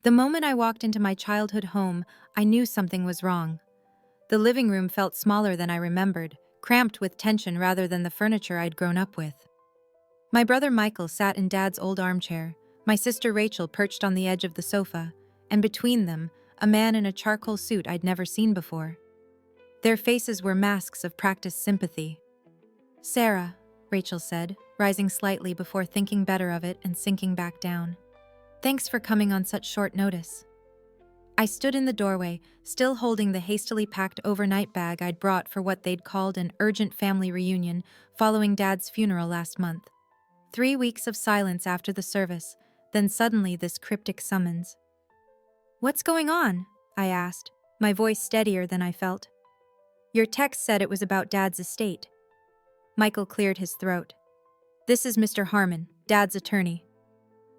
The moment I walked into my childhood home, I knew something was wrong. The living room felt smaller than I remembered, cramped with tension rather than the furniture I'd grown up with. My brother Michael sat in Dad's old armchair, my sister Rachel perched on the edge of the sofa, and between them, a man in a charcoal suit I'd never seen before. Their faces were masks of practiced sympathy. "Sarah," Rachel said, rising slightly before thinking better of it and sinking back down. "Thanks for coming on such short notice." I stood in the doorway, still holding the hastily packed overnight bag I'd brought for what they'd called an urgent family reunion following Dad's funeral last month. 3 weeks of silence after the service, then suddenly this cryptic summons. "What's going on?" I asked, my voice steadier than I felt. "Your text said it was about Dad's estate." Michael cleared his throat. "This is Mr. Harmon, Dad's attorney."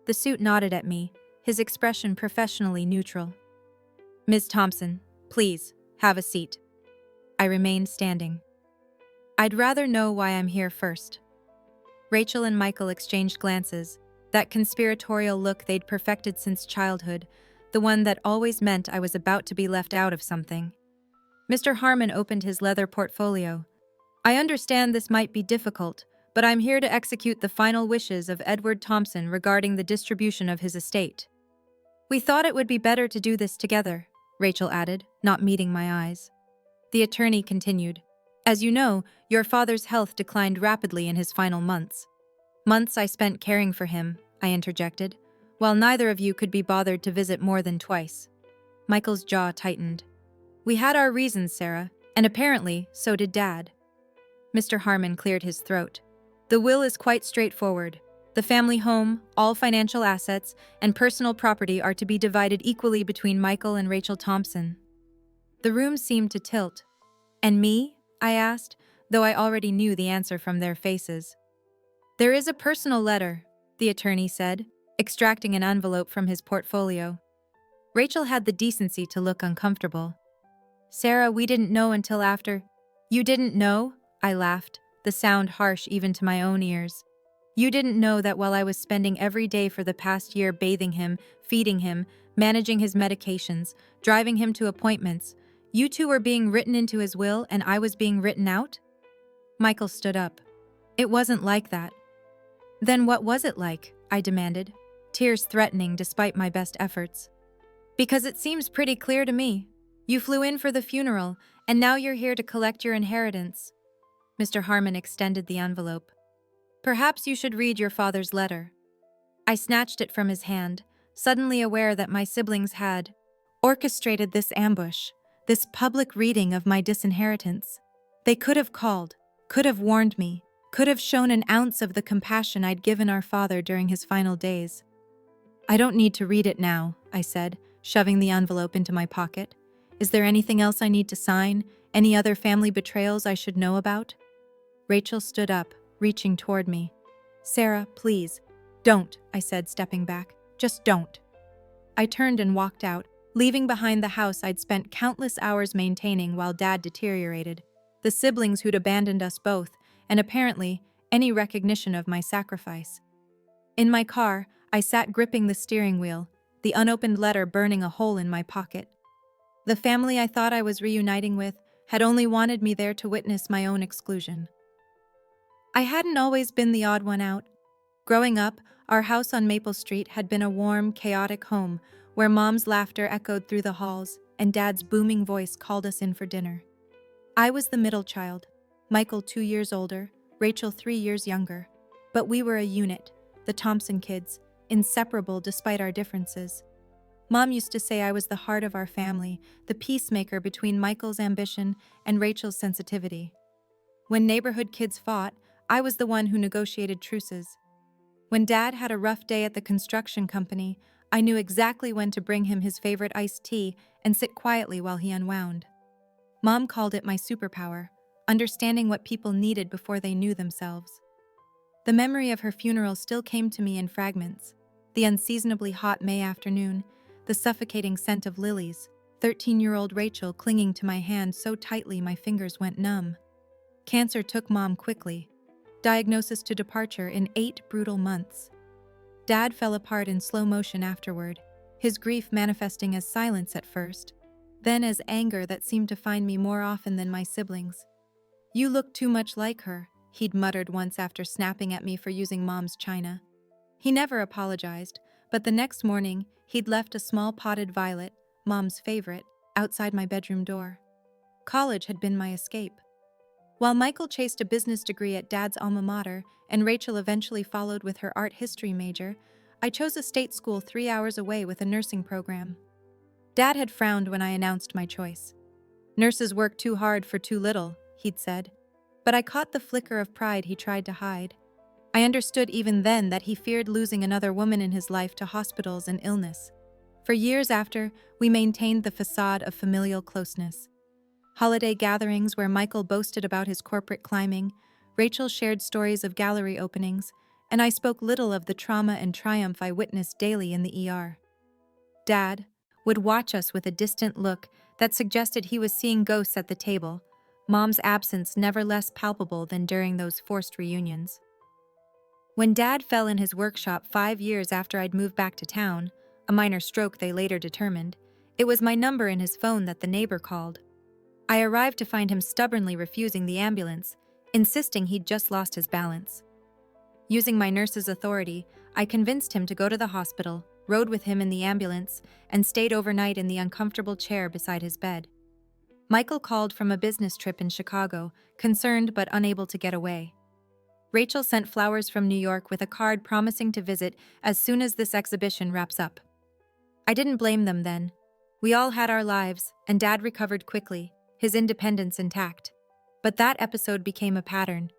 The suit nodded at me, his expression professionally neutral. "Ms. Thompson, please, have a seat." I remained standing. "I'd rather know why I'm here first." Rachel and Michael exchanged glances, that conspiratorial look they'd perfected since childhood, the one that always meant I was about to be left out of something. Mr. Harmon opened his leather portfolio. "I understand this might be difficult, but I'm here to execute the final wishes of Edward Thompson regarding the distribution of his estate." "We thought it would be better to do this together," Rachel added, not meeting my eyes. The attorney continued. "As you know, your father's health declined rapidly in his final months." "Months I spent caring for him," I interjected, "while neither of you could be bothered to visit more than twice." Michael's jaw tightened. "We had our reasons, Sarah, and apparently, so did Dad." Mr. Harmon cleared his throat. "The will is quite straightforward. The family home, all financial assets, and personal property are to be divided equally between Michael and Rachel Thompson." The room seemed to tilt. "And me?" I asked, though I already knew the answer from their faces. "There is a personal letter," the attorney said, extracting an envelope from his portfolio. Rachel had the decency to look uncomfortable. "Sarah, we didn't know until after." "You didn't know?" I laughed, the sound harsh even to my own ears. "You didn't know that while I was spending every day for the past year bathing him, feeding him, managing his medications, driving him to appointments, you two were being written into his will and I was being written out?" Michael stood up. "It wasn't like that." "Then what was it like?" I demanded, tears threatening despite my best efforts. "Because it seems pretty clear to me. You flew in for the funeral, and now you're here to collect your inheritance." Mr. Harmon extended the envelope. "Perhaps you should read your father's letter." I snatched it from his hand, suddenly aware that my siblings had orchestrated this ambush, this public reading of my disinheritance. They could have called, could have warned me, could have shown an ounce of the compassion I'd given our father during his final days. "I don't need to read it now," I said, shoving the envelope into my pocket. "Is there anything else I need to sign? Any other family betrayals I should know about?" Rachel stood up, reaching toward me. "Sarah, please." "Don't," I said, stepping back. "Just don't." I turned and walked out, leaving behind the house I'd spent countless hours maintaining while Dad deteriorated, the siblings who'd abandoned us both, and apparently, any recognition of my sacrifice. In my car, I sat gripping the steering wheel, the unopened letter burning a hole in my pocket. The family I thought I was reuniting with had only wanted me there to witness my own exclusion. I hadn't always been the odd one out. Growing up, our house on Maple Street had been a warm, chaotic home where Mom's laughter echoed through the halls and Dad's booming voice called us in for dinner. I was the middle child, Michael 2 years older, Rachel 3 years younger. But we were a unit, the Thompson kids, inseparable despite our differences. Mom used to say I was the heart of our family, the peacemaker between Michael's ambition and Rachel's sensitivity. When neighborhood kids fought, I was the one who negotiated truces. When Dad had a rough day at the construction company, I knew exactly when to bring him his favorite iced tea and sit quietly while he unwound. Mom called it my superpower, understanding what people needed before they knew themselves. The memory of her funeral still came to me in fragments. The unseasonably hot May afternoon, the suffocating scent of lilies, 13-year-old Rachel clinging to my hand so tightly my fingers went numb. Cancer took Mom quickly. Diagnosis to departure in 8 brutal months. Dad fell apart in slow motion afterward. his grief manifesting as silence at first, then as anger that seemed to find me more often than my siblings. "You look too much like her," he'd muttered once after snapping at me for using Mom's china. He never apologized, but the next morning, he'd left a small potted violet, Mom's favorite, outside my bedroom door. College had been my escape. While Michael chased a business degree at Dad's alma mater and Rachel eventually followed with her art history major, I chose a state school 3 hours away with a nursing program. Dad had frowned when I announced my choice. "Nurses work too hard for too little," he'd said. But I caught the flicker of pride he tried to hide. I understood even then that he feared losing another woman in his life to hospitals and illness. For years after, we maintained the facade of familial closeness. Holiday gatherings where Michael boasted about his corporate climbing, Rachel shared stories of gallery openings, and I spoke little of the trauma and triumph I witnessed daily in the ER. Dad would watch us with a distant look that suggested he was seeing ghosts at the table, Mom's absence never less palpable than during those forced reunions. When Dad fell in his workshop 5 years after I'd moved back to town, a minor stroke they later determined, it was my number in his phone that the neighbor called. I arrived to find him stubbornly refusing the ambulance, insisting he'd just lost his balance. Using my nurse's authority, I convinced him to go to the hospital, rode with him in the ambulance, and stayed overnight in the uncomfortable chair beside his bed. Michael called from a business trip in Chicago, concerned but unable to get away. Rachel sent flowers from New York with a card promising to visit as soon as this exhibition wraps up. I didn't blame them then. We all had our lives, and Dad recovered quickly, his independence intact. But that episode became a pattern.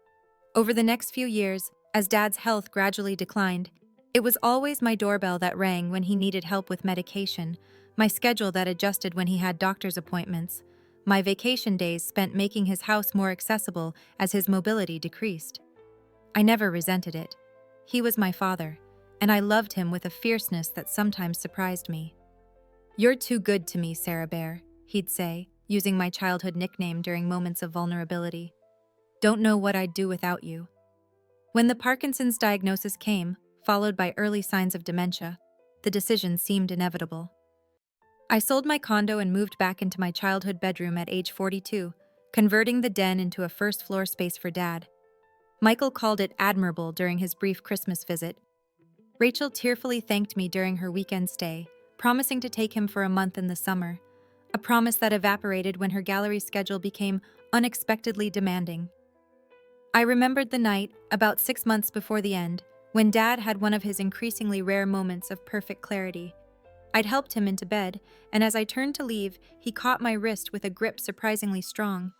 Over the next few years, as Dad's health gradually declined, it was always my doorbell that rang when he needed help with medication, my schedule that adjusted when he had doctor's appointments, my vacation days spent making his house more accessible as his mobility decreased. I never resented it. He was my father, and I loved him with a fierceness that sometimes surprised me. "You're too good to me, Sarah Bear," he'd say, using my childhood nickname during moments of vulnerability. "Don't know what I'd do without you." When the Parkinson's diagnosis came, followed by early signs of dementia, the decision seemed inevitable. I sold my condo and moved back into my childhood bedroom at age 42, converting the den into a first-floor space for Dad. Michael called it admirable during his brief Christmas visit. Rachel tearfully thanked me during her weekend stay, promising to take him for a month in the summer, a promise that evaporated when her gallery schedule became unexpectedly demanding. I remembered the night, about 6 months before the end, when Dad had one of his increasingly rare moments of perfect clarity. I'd helped him into bed, and as I turned to leave, he caught my wrist with a grip surprisingly strong.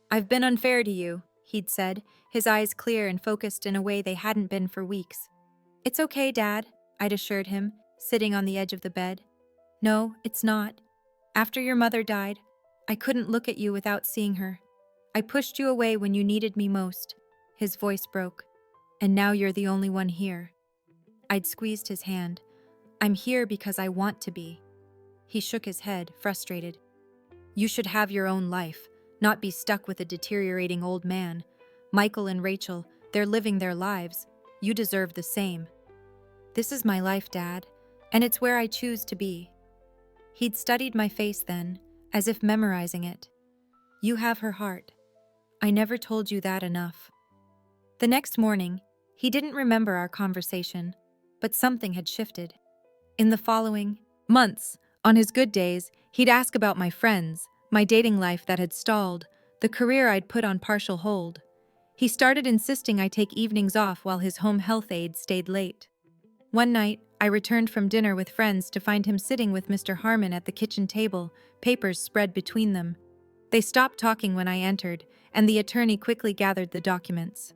"I've been unfair to you," he'd said, his eyes clear and focused in a way they hadn't been for weeks. "It's okay, Dad," I'd assured him, sitting on the edge of the bed. "No, it's not. After your mother died, I couldn't look at you without seeing her. I pushed you away when you needed me most." His voice broke. "And now you're the only one here." I'd squeezed his hand. "I'm here because I want to be." He shook his head, frustrated. "You should have your own life, not be stuck with a deteriorating old man. Michael and Rachel, they're living their lives. You deserve the same." "This is my life, Dad, and it's where I choose to be." He'd studied my face then, as if memorizing it. "You have her heart. I never told you that enough." The next morning, he didn't remember our conversation, but something had shifted. In the following months, on his good days, he'd ask about my friends, my dating life that had stalled, the career I'd put on partial hold. He started insisting I take evenings off while his home health aide stayed late. One night, I returned from dinner with friends to find him sitting with Mr. Harmon at the kitchen table, papers spread between them. They stopped talking when I entered, and the attorney quickly gathered the documents.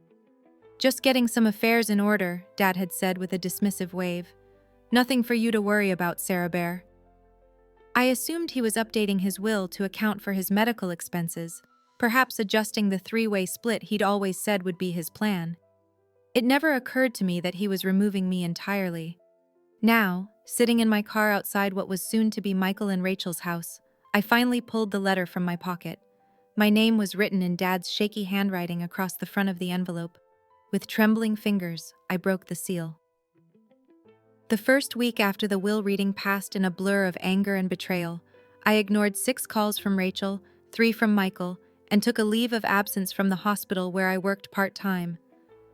"Just getting some affairs in order," Dad had said with a dismissive wave. "Nothing for you to worry about, Sarah Bear." I assumed he was updating his will to account for his medical expenses, perhaps adjusting the 3-way split he'd always said would be his plan. It never occurred to me that he was removing me entirely. Now, sitting in my car outside what was soon to be Michael and Rachel's house, I finally pulled the letter from my pocket. My name was written in Dad's shaky handwriting across the front of the envelope. With trembling fingers, I broke the seal. The first week after the will reading passed in a blur of anger and betrayal. I ignored 6 calls from Rachel, 3 from Michael, and took a leave of absence from the hospital where I worked part-time.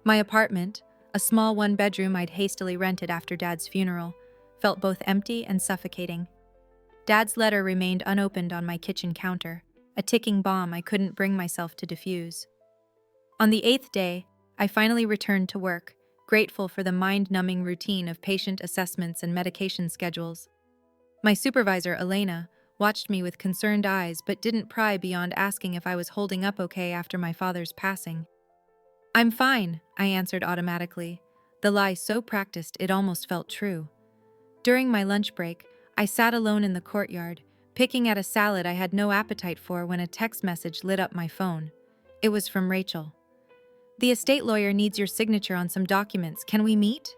My apartment, a small one-bedroom I'd hastily rented after Dad's funeral, felt both empty and suffocating. Dad's letter remained unopened on my kitchen counter, a ticking bomb I couldn't bring myself to defuse. On the 8th day, I finally returned to work, grateful for the mind-numbing routine of patient assessments and medication schedules. My supervisor, Elena, watched me with concerned eyes but didn't pry beyond asking if I was holding up okay after my father's passing. "I'm fine," I answered automatically, the lie so practiced it almost felt true. During my lunch break, I sat alone in the courtyard, picking at a salad I had no appetite for when a text message lit up my phone. It was from Rachel. "The estate lawyer needs your signature on some documents. Can we meet?"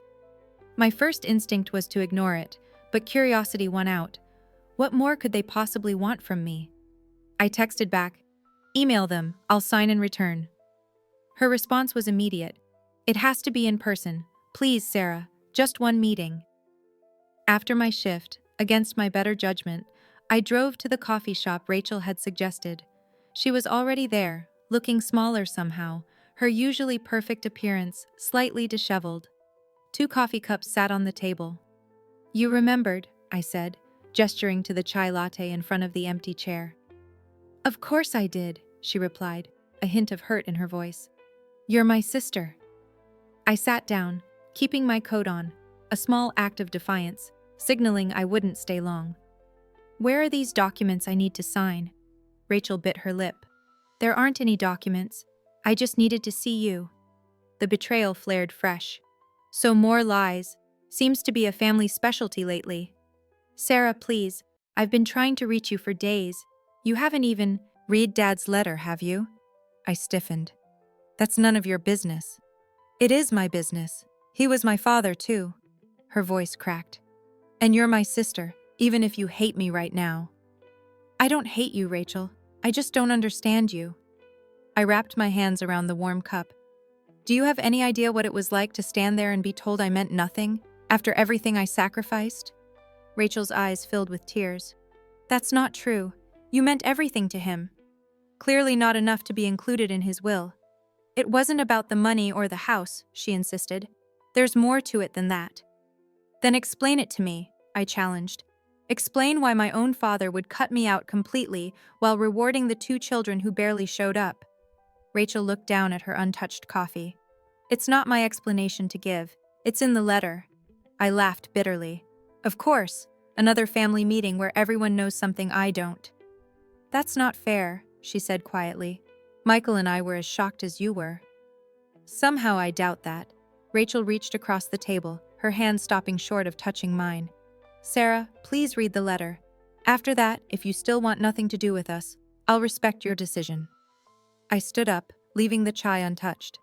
My first instinct was to ignore it, but curiosity won out. What more could they possibly want from me? I texted back, "Email them, I'll sign and return." Her response was immediate. "It has to be in person. Please, Sarah, just one meeting." After my shift, against my better judgment, I drove to the coffee shop Rachel had suggested. She was already there, looking smaller somehow, her usually perfect appearance slightly disheveled. 2 coffee cups sat on the table. "You remembered," I said, gesturing to the chai latte in front of the empty chair. "Of course I did," she replied, a hint of hurt in her voice. "You're my sister." I sat down, keeping my coat on, a small act of defiance, signaling I wouldn't stay long. "Where are these documents I need to sign?" Rachel bit her lip. "There aren't any documents. I just needed to see you." The betrayal flared fresh. "So more lies. Seems to be a family specialty lately." "Sarah, please. I've been trying to reach you for days. You haven't even read Dad's letter, have you?" I stiffened. "That's none of your business." "It is my business. He was my father, too." Her voice cracked. "And you're my sister, even if you hate me right now." "I don't hate you, Rachel. I just don't understand you." I wrapped my hands around the warm cup. "Do you have any idea what it was like to stand there and be told I meant nothing, after everything I sacrificed?" Rachel's eyes filled with tears. "That's not true. You meant everything to him. Clearly not enough to be included in his will." "It wasn't about the money or the house," she insisted. "There's more to it than that." "Then explain it to me," I challenged. "Explain why my own father would cut me out completely while rewarding the 2 children who barely showed up." Rachel looked down at her untouched coffee. "It's not my explanation to give. It's in the letter." I laughed bitterly. "Of course, another family meeting where everyone knows something I don't." "That's not fair," she said quietly. "Michael and I were as shocked as you were." "Somehow I doubt that." Rachel reached across the table, her hand stopping short of touching mine. "Sarah, please read the letter. After that, if you still want nothing to do with us, I'll respect your decision." I stood up, leaving the chai untouched.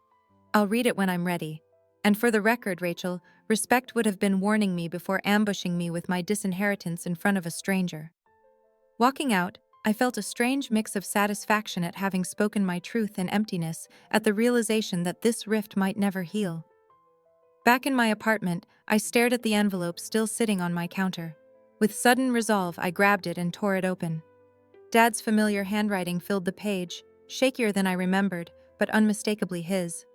"I'll read it when I'm ready. And for the record, Rachel, respect would have been warning me before ambushing me with my disinheritance in front of a stranger." Walking out, I felt a strange mix of satisfaction at having spoken my truth and emptiness at the realization that this rift might never heal. Back in my apartment, I stared at the envelope still sitting on my counter. With sudden resolve, I grabbed it and tore it open. Dad's familiar handwriting filled the page, shakier than I remembered, but unmistakably his.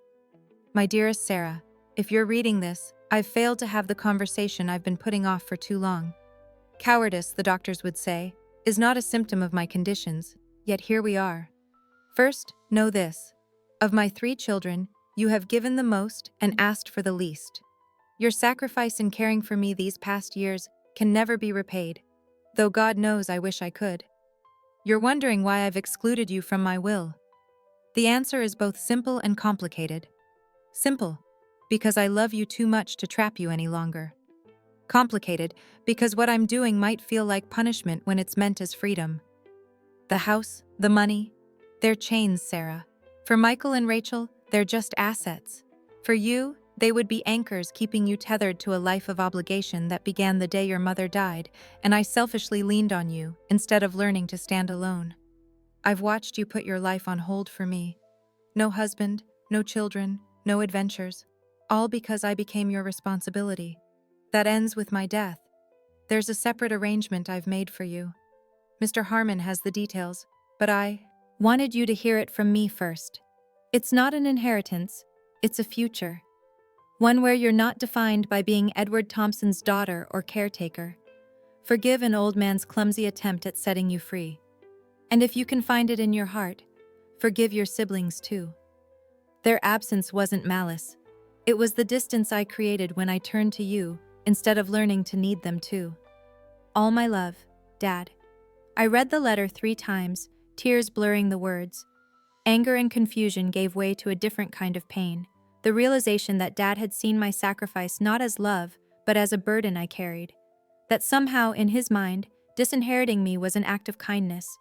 "My dearest Sarah, if you're reading this, I've failed to have the conversation I've been putting off for too long. Cowardice, the doctors would say, is not a symptom of my conditions, yet here we are. First, know this. Of my 3 children, you have given the most and asked for the least. Your sacrifice in caring for me these past years can never be repaid, though God knows I wish I could. You're wondering why I've excluded you from my will. The answer is both simple and complicated. Simple, because I love you too much to trap you any longer. Complicated, because what I'm doing might feel like punishment when it's meant as freedom. The house, the money, they're chains, Sarah. For Michael and Rachel, they're just assets. For you, they would be anchors keeping you tethered to a life of obligation that began the day your mother died, and I selfishly leaned on you instead of learning to stand alone. I've watched you put your life on hold for me. No husband, no children, no adventures, all because I became your responsibility. That ends with my death. There's a separate arrangement I've made for you. Mr. Harmon has the details, but I wanted you to hear it from me first. It's not an inheritance, it's a future. One where you're not defined by being Edward Thompson's daughter or caretaker. Forgive an old man's clumsy attempt at setting you free. And if you can find it in your heart, forgive your siblings too. Their absence wasn't malice. It was the distance I created when I turned to you instead of learning to need them too. All my love, Dad. I read the letter 3 times, tears blurring the words. Anger and confusion gave way to a different kind of pain. The realization that Dad had seen my sacrifice not as love, but as a burden I carried. That somehow, in his mind, disinheriting me was an act of kindness.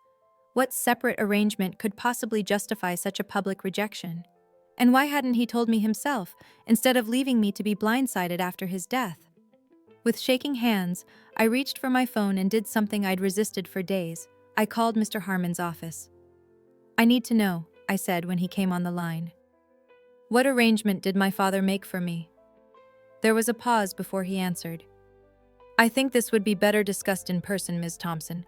What separate arrangement could possibly justify such a public rejection? And why hadn't he told me himself, instead of leaving me to be blindsided after his death? With shaking hands, I reached for my phone and did something I'd resisted for days. I called Mr. Harmon's office. "I need to know," I said when he came on the line. "What arrangement did my father make for me?" There was a pause before he answered. "I think this would be better discussed in person, Ms. Thompson.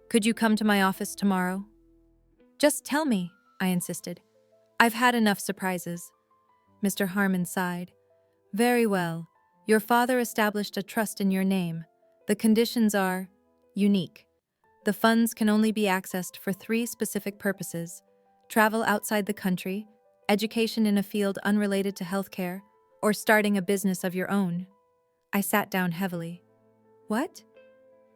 Could you come to my office tomorrow?" "Just tell me," I insisted. "I've had enough surprises." Mr. Harmon sighed. "Very well. Your father established a trust in your name. The conditions are unique. The funds can only be accessed for 3 specific purposes: travel outside the country, education in a field unrelated to healthcare, or starting a business of your own." I sat down heavily. "What?"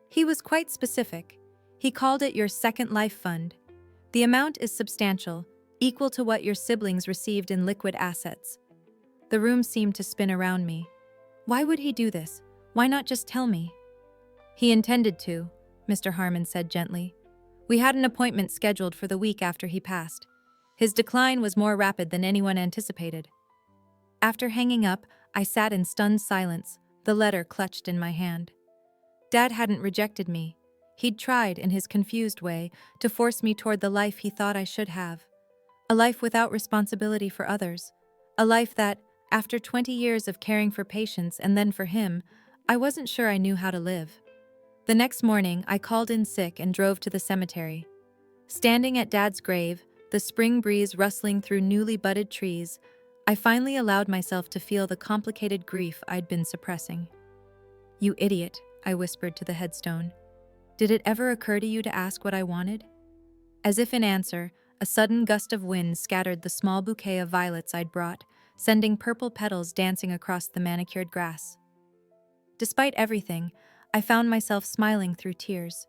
He was quite specific. He called it your Second Life Fund. The amount is substantial, equal to what your siblings received in liquid assets. The room seemed to spin around me. Why would he do this? Why not just tell me? "He intended to," Mr. Harmon said gently. "We had an appointment scheduled for the week after he passed. His decline was more rapid than anyone anticipated." After hanging up, I sat in stunned silence, the letter clutched in my hand. Dad hadn't rejected me. He'd tried, in his confused way, to force me toward the life he thought I should have. A life without responsibility for others. A life that, after 20 years of caring for patients and then for him, I wasn't sure I knew how to live. The next morning, I called in sick and drove to the cemetery. Standing at Dad's grave, the spring breeze rustling through newly budded trees, I finally allowed myself to feel the complicated grief I'd been suppressing. "You idiot," I whispered to the headstone. "Did it ever occur to you to ask what I wanted?" As if in answer, a sudden gust of wind scattered the small bouquet of violets I'd brought, sending purple petals dancing across the manicured grass. Despite everything, I found myself smiling through tears.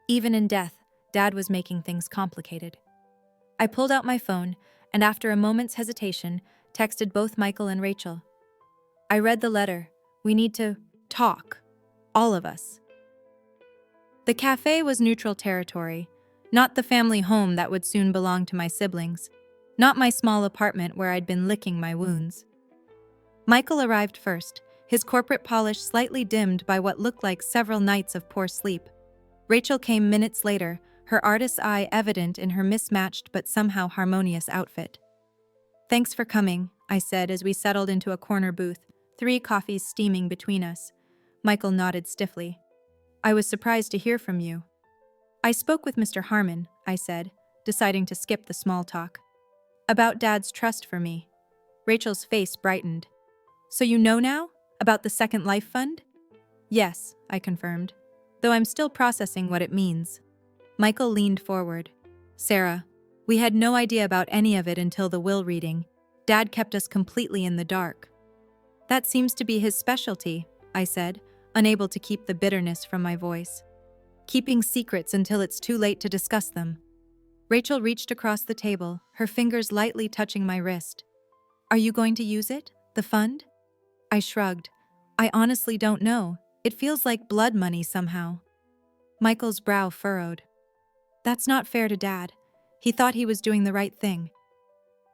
Even in death, Dad was making things complicated. I pulled out my phone, and after a moment's hesitation, texted both Michael and Rachel. "I read the letter. We need to talk. All of us." The cafe was neutral territory, not the family home that would soon belong to my siblings, not my small apartment where I'd been licking my wounds. Michael arrived first, his corporate polish slightly dimmed by what looked like several nights of poor sleep. Rachel came minutes later, her artist's eye evident in her mismatched but somehow harmonious outfit. "Thanks for coming," I said as we settled into a corner booth, 3 coffees steaming between us. Michael nodded stiffly. "I was surprised to hear from you." "I spoke with Mr. Harmon," I said, deciding to skip the small talk. "About Dad's trust for me." Rachel's face brightened. "So you know now? About the Second Life Fund?" "Yes," I confirmed, though I'm still processing what it means. Michael leaned forward. "Sarah, we had no idea about any of it until the will reading. Dad kept us completely in the dark." "That seems to be his specialty," I said, unable to keep the bitterness from my voice. "Keeping secrets until it's too late to discuss them." Rachel reached across the table, her fingers lightly touching my wrist. "Are you going to use it? The fund?" I shrugged. "I honestly don't know. It feels like blood money somehow." Michael's brow furrowed. "That's not fair to Dad. He thought he was doing the right thing.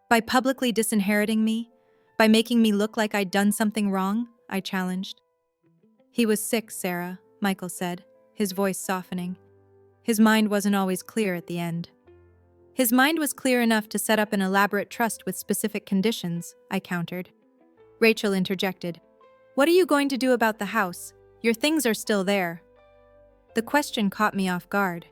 By publicly disinheriting me? By making me look like I'd done something wrong?" I challenged. "He was sick, Sarah," Michael said, his voice softening. "His mind wasn't always clear at the end." "His mind was clear enough to set up an elaborate trust with specific conditions," I countered. Rachel interjected. What are you going to do about the house? Your things are still there. The question caught me off guard.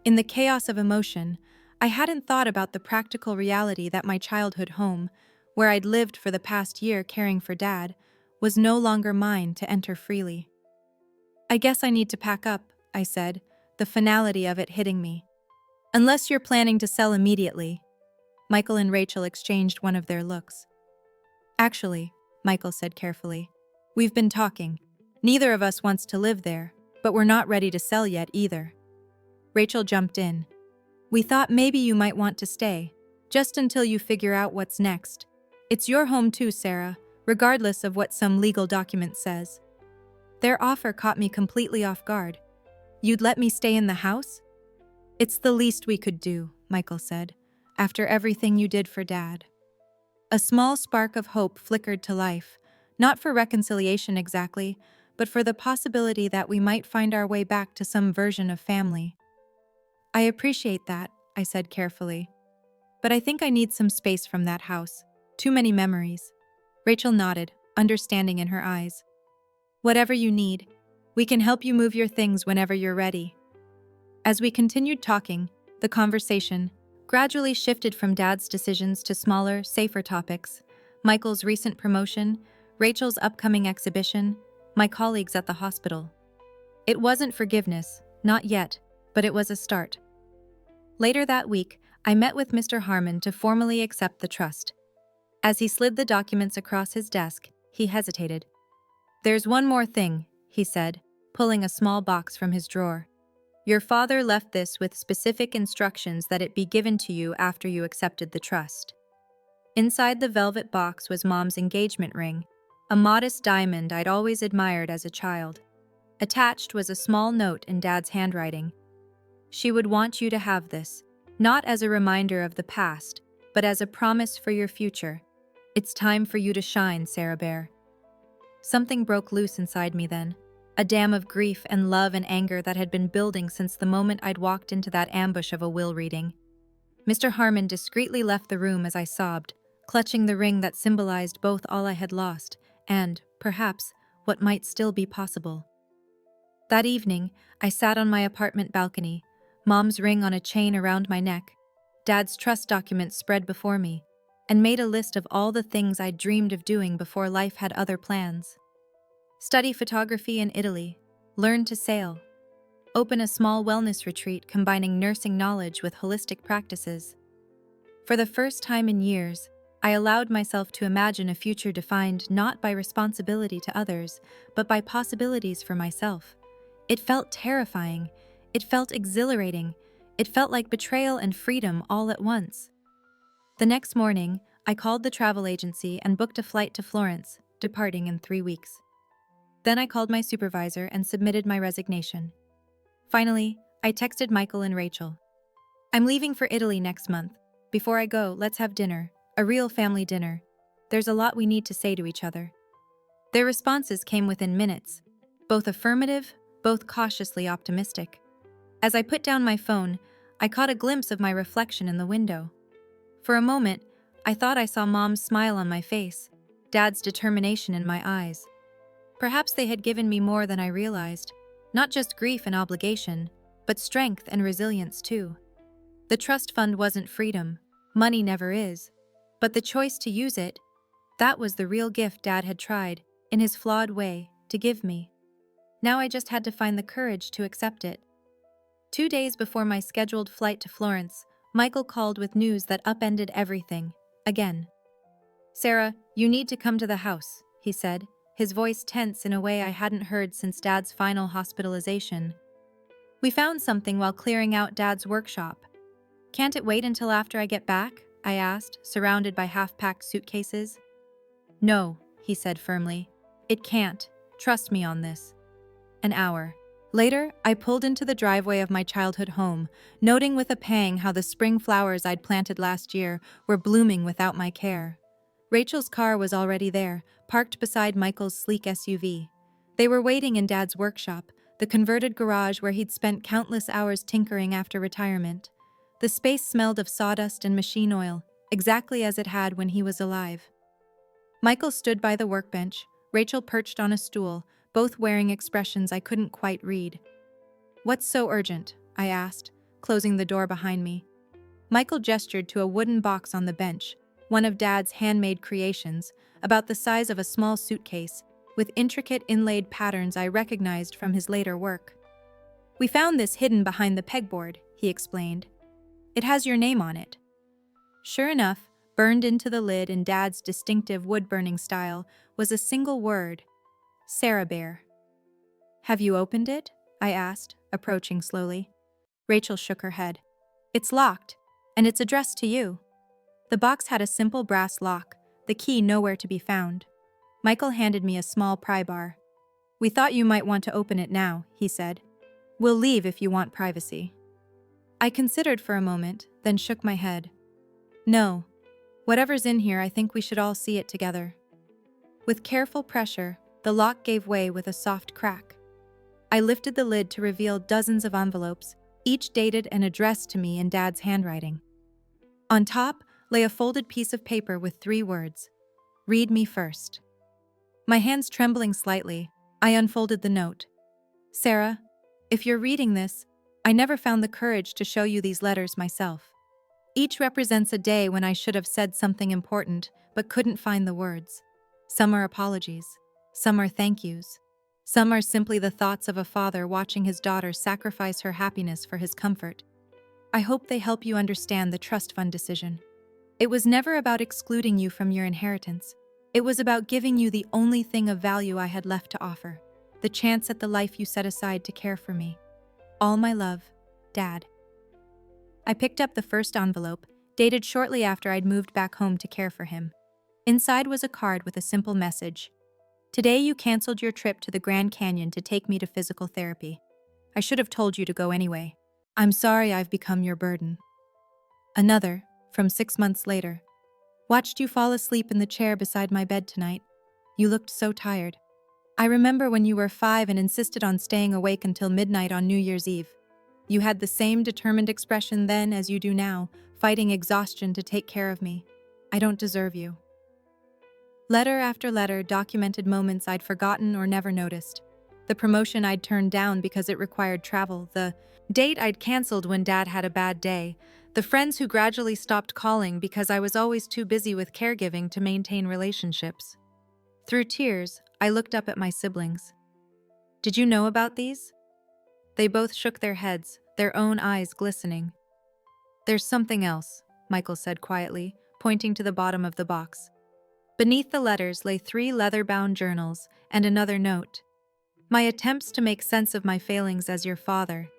In the chaos of emotion, I hadn't thought about the practical reality that my childhood home, where I'd lived for the past year caring for Dad, was no longer mine to enter freely. I guess I need to pack up, I said, the finality of it hitting me. Unless you're planning to sell immediately. Michael and Rachel exchanged one of their looks. Actually, Michael said carefully, we've been talking. Neither of us wants to live there, but we're not ready to sell yet either. Rachel jumped in. We thought maybe you might want to stay, just until you figure out what's next. It's your home too, Sarah, regardless of what some legal document says. Their offer caught me completely off guard. You'd let me stay in the house? It's the least we could do, Michael said, after everything you did for Dad. A small spark of hope flickered to life, not for reconciliation exactly, but for the possibility that we might find our way back to some version of family. I appreciate that, I said carefully. But I think I need some space from that house. Too many memories. Rachel nodded, understanding in her eyes. Whatever you need, we can help you move your things whenever you're ready. As we continued talking, the conversation gradually shifted from Dad's decisions to smaller, safer topics. Michael's recent promotion, Rachel's upcoming exhibition, my colleagues at the hospital. It wasn't forgiveness, not yet, but it was a start. Later that week, I met with Mr. Harmon to formally accept the trust. As he slid the documents across his desk, he hesitated. There's one more thing, he said, pulling a small box from his drawer. Your father left this with specific instructions that it be given to you after you accepted the trust. Inside the velvet box was Mom's engagement ring, a modest diamond I'd always admired as a child. Attached was a small note in Dad's handwriting. She would want you to have this, not as a reminder of the past, but as a promise for your future. It's time for you to shine, Sarah Bear. Something broke loose inside me then, a dam of grief and love and anger that had been building since the moment I'd walked into that ambush of a will reading. Mr. Harmon discreetly left the room as I sobbed, clutching the ring that symbolized both all I had lost and, perhaps, what might still be possible. That evening, I sat on my apartment balcony, Mom's ring on a chain around my neck, Dad's trust documents spread before me, and made a list of all the things I'd dreamed of doing before life had other plans. Study photography in Italy, learn to sail, open a small wellness retreat combining nursing knowledge with holistic practices. For the first time in years, I allowed myself to imagine a future defined not by responsibility to others, but by possibilities for myself. It felt terrifying. It felt exhilarating. It felt like betrayal and freedom all at once. The next morning, I called the travel agency and booked a flight to Florence, departing in 3 weeks. Then I called my supervisor and submitted my resignation. Finally, I texted Michael and Rachel. I'm leaving for Italy next month. Before I go, let's have dinner, a real family dinner. There's a lot we need to say to each other. Their responses came within minutes, both affirmative, both cautiously optimistic. As I put down my phone, I caught a glimpse of my reflection in the window. For a moment, I thought I saw Mom's smile on my face, Dad's determination in my eyes. Perhaps they had given me more than I realized, not just grief and obligation, but strength and resilience too. The trust fund wasn't freedom, money never is, but the choice to use it, that was the real gift Dad had tried, in his flawed way, to give me. Now I just had to find the courage to accept it. 2 days before my scheduled flight to Florence, Michael called with news that upended everything, again. Sarah, you need to come to the house, he said, his voice tense in a way I hadn't heard since Dad's final hospitalization. We found something while clearing out Dad's workshop. Can't it wait until after I get back? I asked, surrounded by half-packed suitcases. No, he said firmly. It can't. Trust me on this. An hour. Later, I pulled into the driveway of my childhood home, noting with a pang how the spring flowers I'd planted last year were blooming without my care. Rachel's car was already there, parked beside Michael's sleek SUV. They were waiting in Dad's workshop, the converted garage where he'd spent countless hours tinkering after retirement. The space smelled of sawdust and machine oil, exactly as it had when he was alive. Michael stood by the workbench, Rachel perched on a stool, both wearing expressions I couldn't quite read. "What's so urgent?" I asked, closing the door behind me. Michael gestured to a wooden box on the bench, one of Dad's handmade creations, about the size of a small suitcase, with intricate inlaid patterns I recognized from his later work. "We found this hidden behind the pegboard," he explained. "It has your name on it." Sure enough, burned into the lid in Dad's distinctive wood-burning style was a single word: Sarah Bear. "Have you opened it?" I asked, approaching slowly. Rachel shook her head. "It's locked, and it's addressed to you." The box had a simple brass lock, the key nowhere to be found. Michael handed me a small pry bar. "We thought you might want to open it now," he said. "We'll leave if you want privacy." I considered for a moment, then shook my head. "No. Whatever's in here, I think we should all see it together." With careful pressure, the lock gave way with a soft crack. I lifted the lid to reveal dozens of envelopes, each dated and addressed to me in Dad's handwriting. On top lay a folded piece of paper with 3 words: "Read me first." My hands trembling slightly, I unfolded the note. "Sarah, if you're reading this, I never found the courage to show you these letters myself. Each represents a day when I should have said something important, but couldn't find the words. Some are apologies. Some are thank yous. Some are simply the thoughts of a father watching his daughter sacrifice her happiness for his comfort. I hope they help you understand the trust fund decision. It was never about excluding you from your inheritance. It was about giving you the only thing of value I had left to offer, the chance at the life you set aside to care for me. All my love, Dad." I picked up the first envelope, dated shortly after I'd moved back home to care for him. Inside was a card with a simple message. "Today you canceled your trip to the Grand Canyon to take me to physical therapy. I should have told you to go anyway. I'm sorry I've become your burden." Another, from 6 months later. "Watched you fall asleep in the chair beside my bed tonight. You looked so tired. I remember when you were 5 and insisted on staying awake until midnight on New Year's Eve. You had the same determined expression then as you do now, fighting exhaustion to take care of me. I don't deserve you." Letter after letter documented moments I'd forgotten or never noticed. The promotion I'd turned down because it required travel, the date I'd canceled when Dad had a bad day, the friends who gradually stopped calling because I was always too busy with caregiving to maintain relationships. Through tears, I looked up at my siblings. "Did you know about these?" They both shook their heads, their own eyes glistening. "There's something else," Michael said quietly, pointing to the bottom of the box. Beneath the letters lay 3 leather-bound journals and another note. "My attempts to make sense of my failings as your father,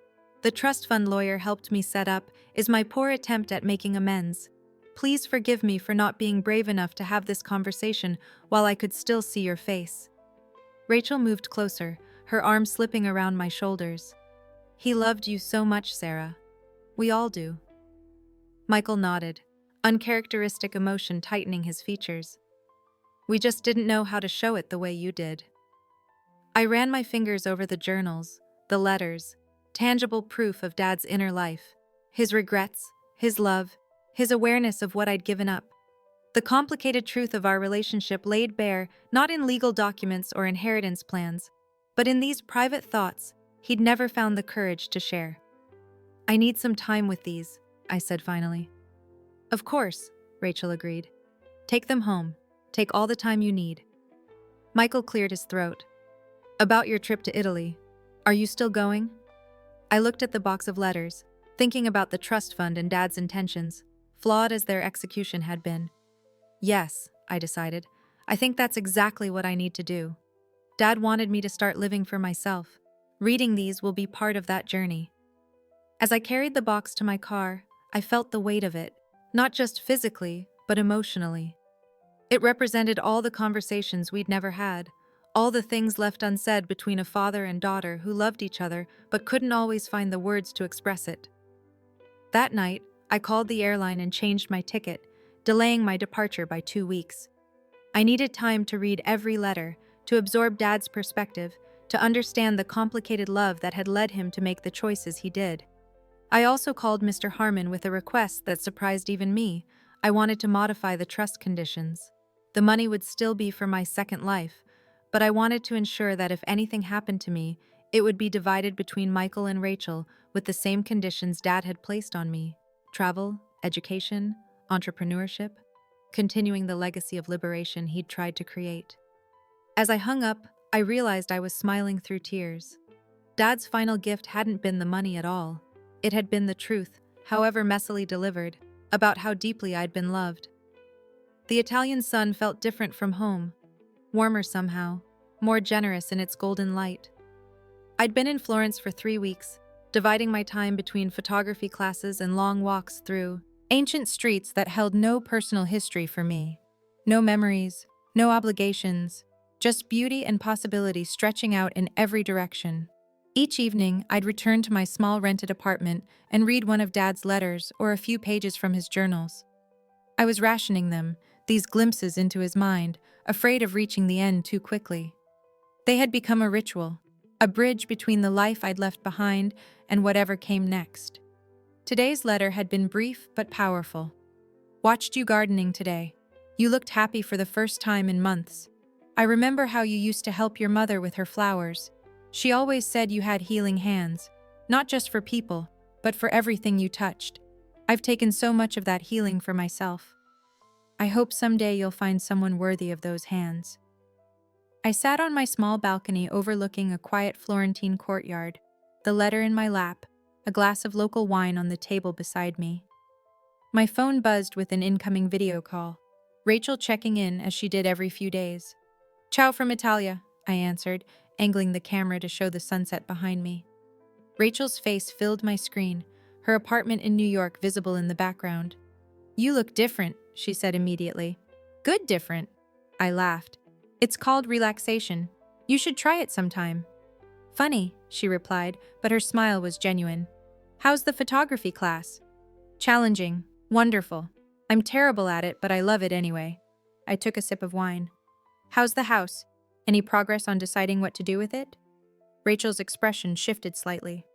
the trust fund lawyer helped me set up, is my poor attempt at making amends. Please forgive me for not being brave enough to have this conversation while I could still see your face." Rachel moved closer, her arm slipping around my shoulders. "He loved you so much, Sarah. We all do." Michael nodded, uncharacteristic emotion tightening his features. "We just didn't know how to show it the way you did." I ran my fingers over the journals, the letters, tangible proof of Dad's inner life, his regrets, his love, his awareness of what I'd given up. The complicated truth of our relationship laid bare not in legal documents or inheritance plans, but in these private thoughts he'd never found the courage to share. "I need some time with these," I said finally. "Of course," Rachel agreed. "Take them home. Take all the time you need." Michael cleared his throat. "About your trip to Italy. Are you still going?" I looked at the box of letters, thinking about the trust fund and Dad's intentions, flawed as their execution had been. "Yes," I decided. "I think that's exactly what I need to do. Dad wanted me to start living for myself. Reading these will be part of that journey." As I carried the box to my car, I felt the weight of it, not just physically, but emotionally. It represented all the conversations we'd never had, all the things left unsaid between a father and daughter who loved each other but couldn't always find the words to express it. That night, I called the airline and changed my ticket, delaying my departure by 2 weeks. I needed time to read every letter, to absorb Dad's perspective, to understand the complicated love that had led him to make the choices he did. I also called Mr. Harmon with a request that surprised even me. I wanted to modify the trust conditions. The money would still be for my second life, but I wanted to ensure that if anything happened to me, it would be divided between Michael and Rachel with the same conditions Dad had placed on me: travel, education, entrepreneurship, continuing the legacy of liberation he'd tried to create. As I hung up, I realized I was smiling through tears. Dad's final gift hadn't been the money at all. It had been the truth, however messily delivered, about how deeply I'd been loved. The Italian sun felt different from home, warmer somehow, more generous in its golden light. I'd been in Florence for 3 weeks, dividing my time between photography classes and long walks through ancient streets that held no personal history for me. No memories, no obligations, just beauty and possibility stretching out in every direction. Each evening, I'd return to my small rented apartment and read one of Dad's letters or a few pages from his journals. I was rationing them, these glimpses into his mind, afraid of reaching the end too quickly. They had become a ritual, a bridge between the life I'd left behind and whatever came next. Today's letter had been brief but powerful. Watched you gardening today. You looked happy for the first time in months. I remember how you used to help your mother with her flowers. She always said you had healing hands, not just for people, but for everything you touched. I've taken so much of that healing for myself. I hope someday you'll find someone worthy of those hands. I sat on my small balcony overlooking a quiet Florentine courtyard, the letter in my lap, a glass of local wine on the table beside me. My phone buzzed with an incoming video call, Rachel checking in as she did every few days. "Ciao from Italia," I answered, angling the camera to show the sunset behind me. Rachel's face filled my screen, her apartment in New York visible in the background. "You look different," she said immediately. "Good different," I laughed. "It's called relaxation. You should try it sometime." "Funny," she replied, but her smile was genuine. "How's the photography class?" "Challenging. Wonderful. I'm terrible at it, but I love it anyway." I took a sip of wine. "How's the house? Any progress on deciding what to do with it?" Rachel's expression shifted slightly.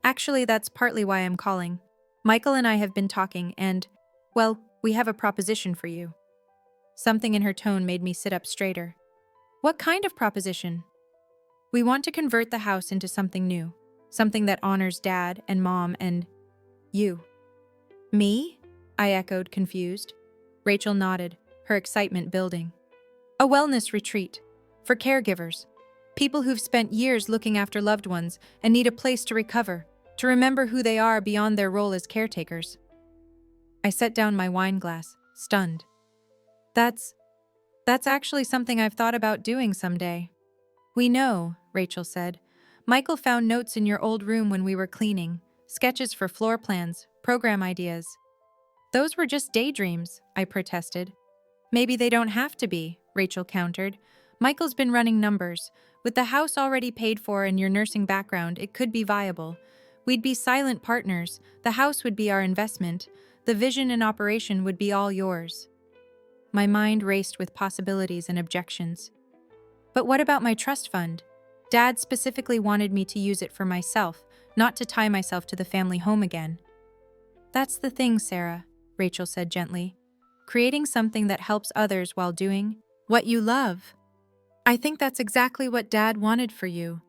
"Actually, that's partly why I'm calling. Michael and I have been talking and, well, we have a proposition for you." Something in her tone made me sit up straighter. "What kind of proposition?" "We want to convert the house into something new, something that honors Dad and Mom and you." "Me?" I echoed, confused. Rachel nodded, her excitement building. "A wellness retreat for caregivers, people who've spent years looking after loved ones and need a place to recover, to remember who they are beyond their role as caretakers." I set down my wine glass, stunned. That's actually something I've thought about doing someday." "We know," Rachel said. "Michael found notes in your old room when we were cleaning, sketches for floor plans, program ideas." "Those were just daydreams," I protested. "Maybe they don't have to be," Rachel countered. "Michael's been running numbers. With the house already paid for and your nursing background, it could be viable. We'd be silent partners. The house would be our investment. The vision and operation would be all yours." My mind raced with possibilities and objections. "But what about my trust fund? Dad specifically wanted me to use it for myself, not to tie myself to the family home again." "That's the thing, Sarah," Rachel said gently. "Creating something that helps others while doing what you love. I think that's exactly what Dad wanted for you.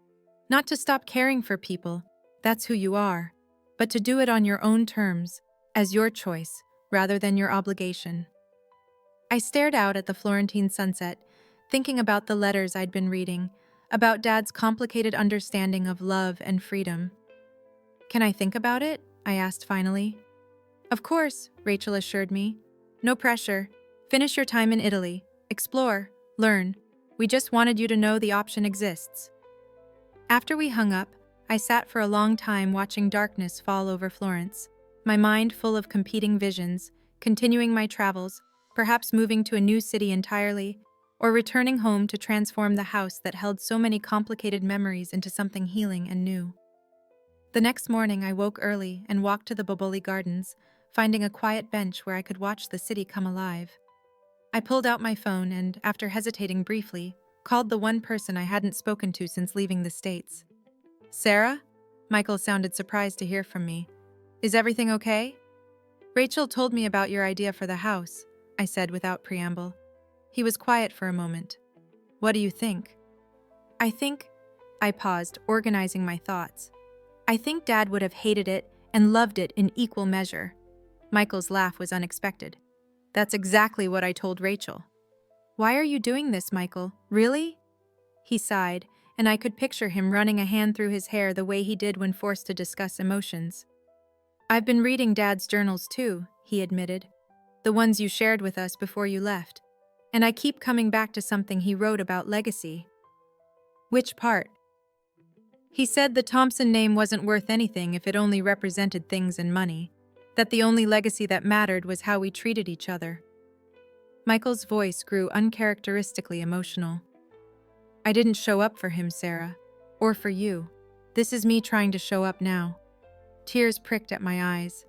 Not to stop caring for people, that's who you are, but to do it on your own terms, as your choice, rather than your obligation." I stared out at the Florentine sunset, thinking about the letters I'd been reading, about Dad's complicated understanding of love and freedom. "Can I think about it?" I asked finally. "Of course," Rachel assured me. "No pressure. Finish your time in Italy. Explore. Learn. We just wanted you to know the option exists." After we hung up, I sat for a long time watching darkness fall over Florence, my mind full of competing visions, continuing my travels, perhaps moving to a new city entirely, or returning home to transform the house that held so many complicated memories into something healing and new. The next morning I woke early and walked to the Boboli Gardens, finding a quiet bench where I could watch the city come alive. I pulled out my phone and, after hesitating briefly, called the one person I hadn't spoken to since leaving the States. "Sarah?" Michael sounded surprised to hear from me. "Is everything okay?" "Rachel told me about your idea for the house," I said without preamble. He was quiet for a moment. "What do you think?" I paused, organizing my thoughts. I think Dad would have hated it and loved it in equal measure. Michael's laugh was unexpected. That's exactly what I told Rachel. Why are you doing this, Michael? Really? He sighed, and I could picture him running a hand through his hair the way he did when forced to discuss emotions. I've been reading Dad's journals too, he admitted. The ones you shared with us before you left. And I keep coming back to something he wrote about legacy. Which part? He said the Thompson name wasn't worth anything if it only represented things and money. That the only legacy that mattered was how we treated each other. Michael's voice grew uncharacteristically emotional. I didn't show up for him, Sarah. Or for you. This is me trying to show up now. Tears pricked at my eyes.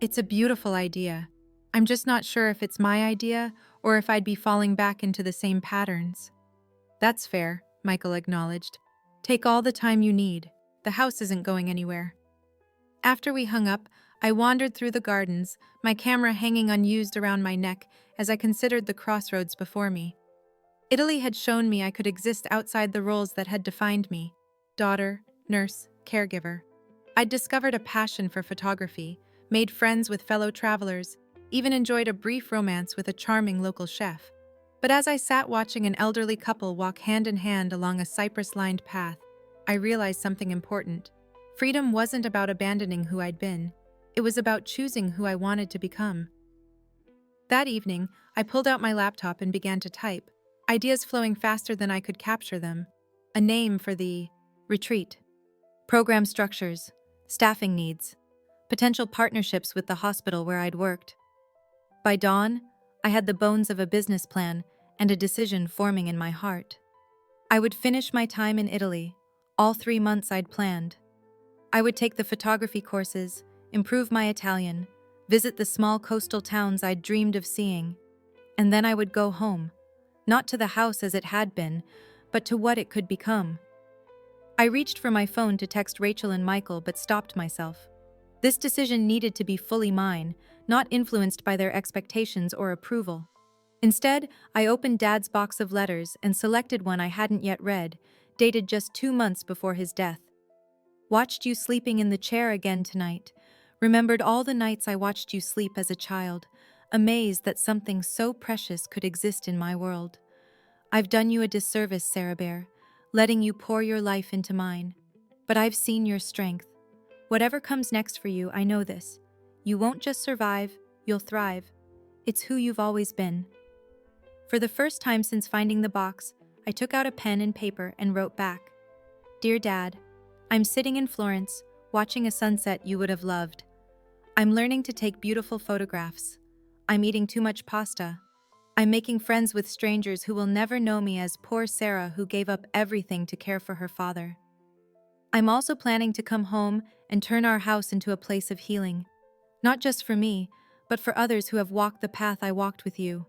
It's a beautiful idea. I'm just not sure if it's my idea or if I'd be falling back into the same patterns. That's fair, Michael acknowledged. Take all the time you need. The house isn't going anywhere. After we hung up, I wandered through the gardens, my camera hanging unused around my neck as I considered the crossroads before me. Italy had shown me I could exist outside the roles that had defined me: daughter, nurse, caregiver. I'd discovered a passion for photography, made friends with fellow travelers, even enjoyed a brief romance with a charming local chef. But as I sat watching an elderly couple walk hand in hand along a cypress-lined path, I realized something important. Freedom wasn't about abandoning who I'd been. It was about choosing who I wanted to become. That evening, I pulled out my laptop and began to type, ideas flowing faster than I could capture them. A name for the retreat. Program structures, staffing needs, potential partnerships with the hospital where I'd worked. By dawn, I had the bones of a business plan and a decision forming in my heart. I would finish my time in Italy, all 3 months I'd planned. I would take the photography courses, improve my Italian, visit the small coastal towns I'd dreamed of seeing, and then I would go home, not to the house as it had been, but to what it could become. I reached for my phone to text Rachel and Michael, but stopped myself. This decision needed to be fully mine, not influenced by their expectations or approval. Instead, I opened Dad's box of letters and selected one I hadn't yet read, dated just 2 months before his death. Watched you sleeping in the chair again tonight. Remembered all the nights I watched you sleep as a child, amazed that something so precious could exist in my world. I've done you a disservice, Sarah Bear, letting you pour your life into mine. But I've seen your strength. Whatever comes next for you, I know this. You won't just survive, you'll thrive. It's who you've always been. For the first time since finding the box, I took out a pen and paper and wrote back. Dear Dad, I'm sitting in Florence, watching a sunset you would have loved. I'm learning to take beautiful photographs. I'm eating too much pasta. I'm making friends with strangers who will never know me as poor Sarah who gave up everything to care for her father. I'm also planning to come home and turn our house into a place of healing. Not just for me, but for others who have walked the path I walked with you.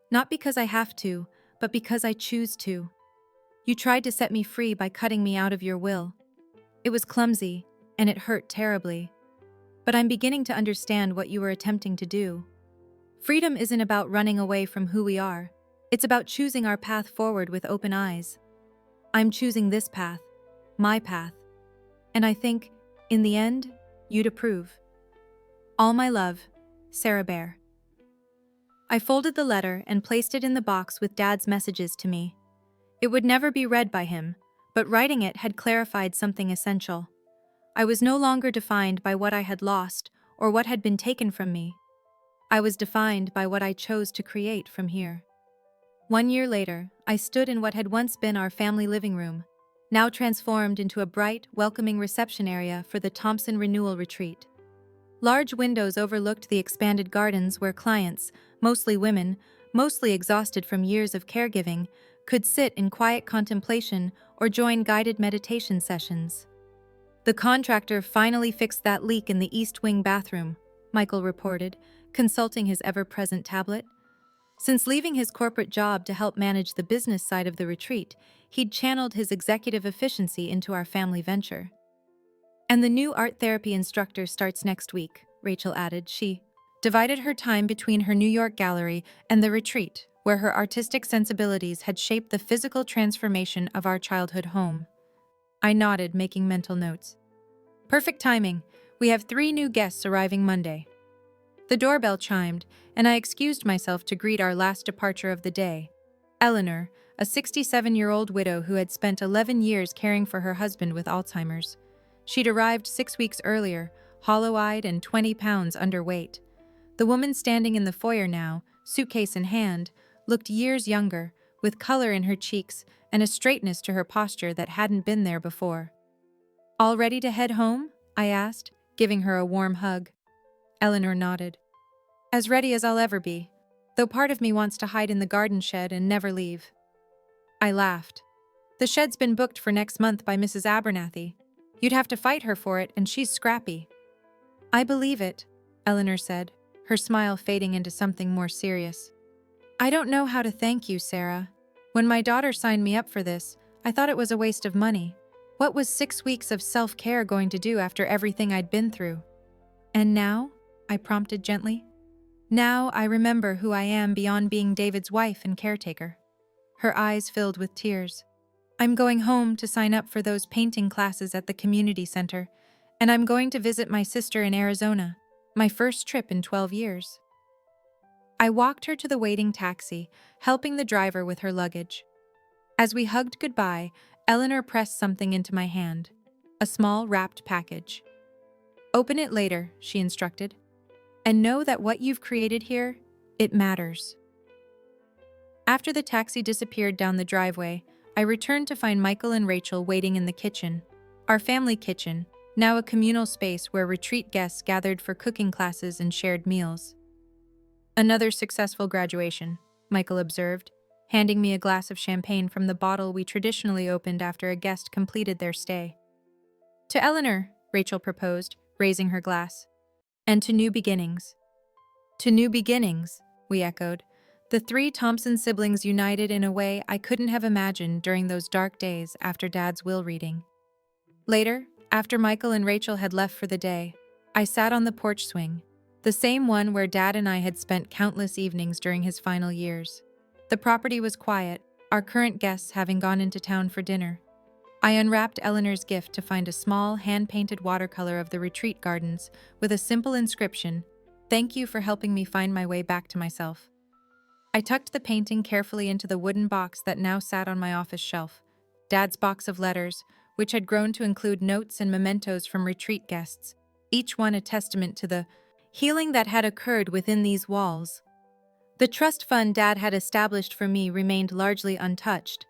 Not because I have to, but because I choose to. You tried to set me free by cutting me out of your will. It was clumsy, and it hurt terribly. But I'm beginning to understand what you were attempting to do. Freedom isn't about running away from who we are. It's about choosing our path forward with open eyes. I'm choosing this path, my path. And I think, in the end, you'd approve. All my love, Sarah Bear. I folded the letter and placed it in the box with Dad's messages to me. It would never be read by him, but writing it had clarified something essential. I was no longer defined by what I had lost or what had been taken from me. I was defined by what I chose to create from here. 1 year later, I stood in what had once been our family living room, now transformed into a bright, welcoming reception area for the Thompson Renewal Retreat. Large windows overlooked the expanded gardens where clients, mostly women, mostly exhausted from years of caregiving, could sit in quiet contemplation or join guided meditation sessions. The contractor finally fixed that leak in the East Wing bathroom, Michael reported, consulting his ever-present tablet. Since leaving his corporate job to help manage the business side of the retreat, he'd channeled his executive efficiency into our family venture. And the new art therapy instructor starts next week, Rachel added. She divided her time between her New York gallery and the retreat, where her artistic sensibilities had shaped the physical transformation of our childhood home. I nodded, making mental notes. Perfect timing. We have 3 new guests arriving Monday. The doorbell chimed, and I excused myself to greet our last departure of the day. Eleanor, a 67-year-old widow who had spent 11 years caring for her husband with Alzheimer's. She'd arrived 6 weeks earlier, hollow-eyed and 20 pounds underweight. The woman standing in the foyer now, suitcase in hand, looked years younger, with color in her cheeks and a straightness to her posture that hadn't been there before. "All ready to head home?" I asked, giving her a warm hug. Eleanor nodded. "As ready as I'll ever be, though part of me wants to hide in the garden shed and never leave." I laughed. "The shed's been booked for next month by Mrs. Abernathy. You'd have to fight her for it, and she's scrappy." "I believe it," Eleanor said, her smile fading into something more serious. "I don't know how to thank you, Sarah. When my daughter signed me up for this, I thought it was a waste of money. What was 6 weeks of self-care going to do after everything I'd been through?" "And now?" I prompted gently. "Now I remember who I am beyond being David's wife and caretaker." Her eyes filled with tears. "I'm going home to sign up for those painting classes at the community center, and I'm going to visit my sister in Arizona, my first trip in 12 years. I walked her to the waiting taxi, helping the driver with her luggage. As we hugged goodbye, Eleanor pressed something into my hand, a small wrapped package. "Open it later," she instructed, "and know that what you've created here, it matters." After the taxi disappeared down the driveway, I returned to find Michael and Rachel waiting in the kitchen, our family kitchen, now a communal space where retreat guests gathered for cooking classes and shared meals. "Another successful graduation," Michael observed, handing me a glass of champagne from the bottle we traditionally opened after a guest completed their stay. "To Eleanor," Rachel proposed, raising her glass. "And to new beginnings." "To new beginnings," we echoed, the 3 Thompson siblings united in a way I couldn't have imagined during those dark days after Dad's will reading. Later, after Michael and Rachel had left for the day, I sat on the porch swing, the same one where Dad and I had spent countless evenings during his final years. The property was quiet, our current guests having gone into town for dinner. I unwrapped Eleanor's gift to find a small, hand-painted watercolor of the retreat gardens with a simple inscription, "Thank you for helping me find my way back to myself." I tucked the painting carefully into the wooden box that now sat on my office shelf, Dad's box of letters, which had grown to include notes and mementos from retreat guests, each one a testament to the healing that had occurred within these walls. The trust fund Dad had established for me remained largely untouched.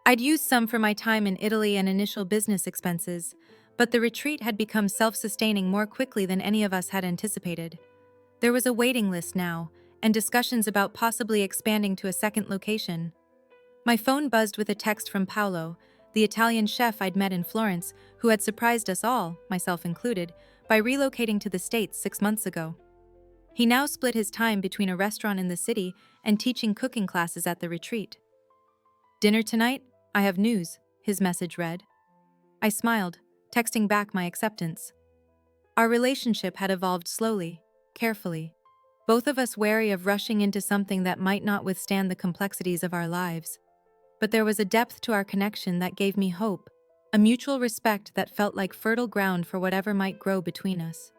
I'd used some for my time in Italy and initial business expenses, but the retreat had become self-sustaining more quickly than any of us had anticipated. There was a waiting list now, and discussions about possibly expanding to a second location. My phone buzzed with a text from Paolo, the Italian chef I'd met in Florence, who had surprised us all, myself included, by relocating to the States 6 months ago. He now split his time between a restaurant in the city and teaching cooking classes at the retreat. "Dinner tonight? I have news," his message read. I smiled, texting back my acceptance. Our relationship had evolved slowly, carefully, both of us wary of rushing into something that might not withstand the complexities of our lives. But there was a depth to our connection that gave me hope, a mutual respect that felt like fertile ground for whatever might grow between us.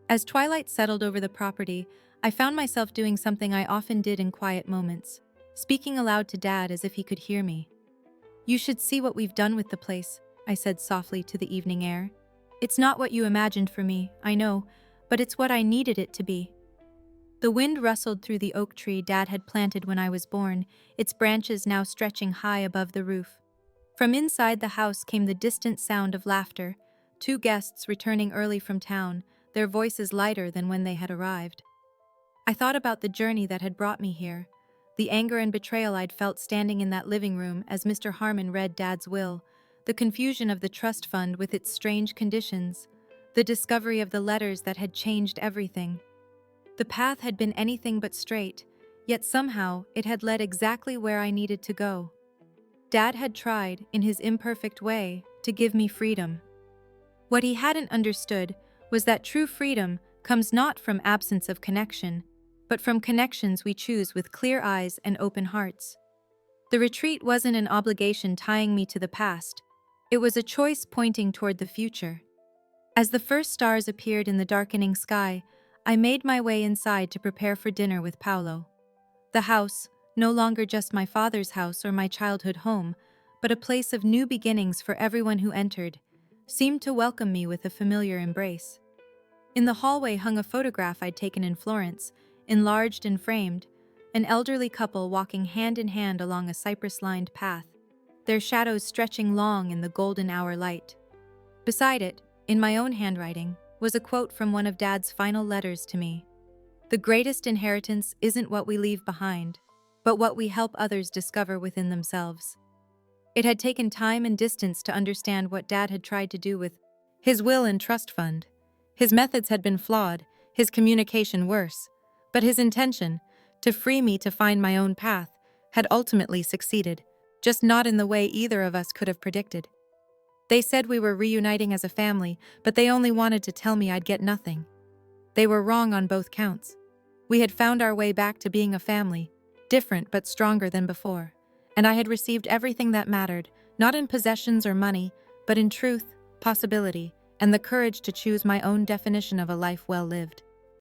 As twilight settled over the property, I found myself doing something I often did in quiet moments, speaking aloud to Dad as if he could hear me. "You should see what we've done with the place," I said softly to the evening air. "It's not what you imagined for me, I know, but it's what I needed it to be." The wind rustled through the oak tree Dad had planted when I was born, its branches now stretching high above the roof. From inside the house came the distant sound of laughter, 2 guests returning early from town, their voices lighter than when they had arrived. I thought about the journey that had brought me here, the anger and betrayal I'd felt standing in that living room as Mr. Harmon read Dad's will, the confusion of the trust fund with its strange conditions, the discovery of the letters that had changed everything. The path had been anything but straight, yet somehow it had led exactly where I needed to go. Dad had tried, in his imperfect way, to give me freedom. What he hadn't understood was that true freedom comes not from absence of connection, but from connections we choose with clear eyes and open hearts. The retreat wasn't an obligation tying me to the past. It was a choice pointing toward the future. As the first stars appeared in the darkening sky, I made my way inside to prepare for dinner with Paolo. The house, no longer just my father's house or my childhood home, but a place of new beginnings for everyone who entered, seemed to welcome me with a familiar embrace. In the hallway hung a photograph I'd taken in Florence, enlarged and framed, an elderly couple walking hand in hand along a cypress-lined path, their shadows stretching long in the golden hour light. Beside it, in my own handwriting, was a quote from one of Dad's final letters to me. "The greatest inheritance isn't what we leave behind, but what we help others discover within themselves." It had taken time and distance to understand what Dad had tried to do with his will and trust fund. His methods had been flawed, his communication worse, but his intention, to free me to find my own path, had ultimately succeeded, just not in the way either of us could have predicted. They said we were reuniting as a family, but they only wanted to tell me I'd get nothing. They were wrong on both counts. We had found our way back to being a family, different but stronger than before, and I had received everything that mattered, not in possessions or money, but in truth, possibility, and the courage to choose my own definition of a life well lived.